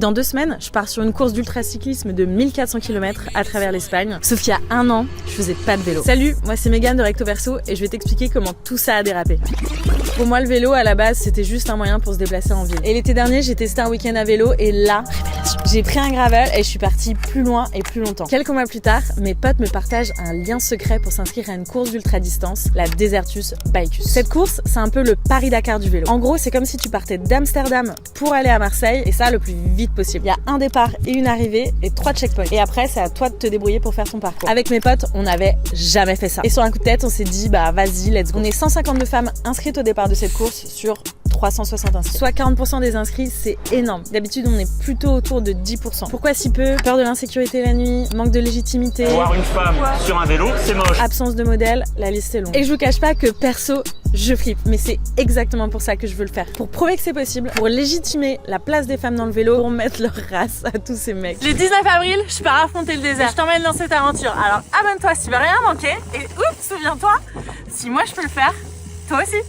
Dans 2 semaines, je pars sur une course d'ultracyclisme de 1400 km à travers l'Espagne. Sauf qu'il y a 1 an, je faisais pas de vélo. Salut, moi c'est Mégane de Recto Verso et je vais t'expliquer comment tout ça a dérapé. Pour moi, le vélo, à la base, c'était juste un moyen pour se déplacer en ville. Et l'été dernier, j'ai testé un week-end à vélo et là, révélation. J'ai pris un gravel et je suis partie plus loin et plus longtemps. Quelques mois plus tard, mes potes me partagent un lien secret pour s'inscrire à une course d'ultra-distance, la Desertus Bicus. Cette course, c'est un peu le Paris-Dakar du vélo. En gros, c'est comme si tu partais d'Amsterdam pour aller à Marseille et ça le plus vite possible. Il y a un départ et une arrivée et 3 checkpoints. Et après, c'est à toi de te débrouiller pour faire ton parcours. Avec mes potes, on n'avait jamais fait ça. Et sur un coup de tête, on s'est dit, bah vas-y, let's go. On est 152 femmes inscrites au départ de cette course sur 360 inscrits. Soit 40% des inscrits, c'est énorme. D'habitude, on est plutôt autour de 10%. Pourquoi si peu? Peur de l'insécurité la nuit, manque de légitimité. Voir une femme sur un vélo, c'est moche. Absence de modèle, la liste est longue. Et je vous cache pas que perso, je flippe. Mais c'est exactement pour ça que je veux le faire. Pour prouver que c'est possible, pour légitimer la place des femmes dans le vélo, pour mettre leur race à tous ces mecs. Le 19 avril, je pars affronter le désert. Je t'emmène dans cette aventure. Alors abonne-toi si tu veux rien manquer. Et oups, souviens-toi, si moi je peux le faire, toi aussi.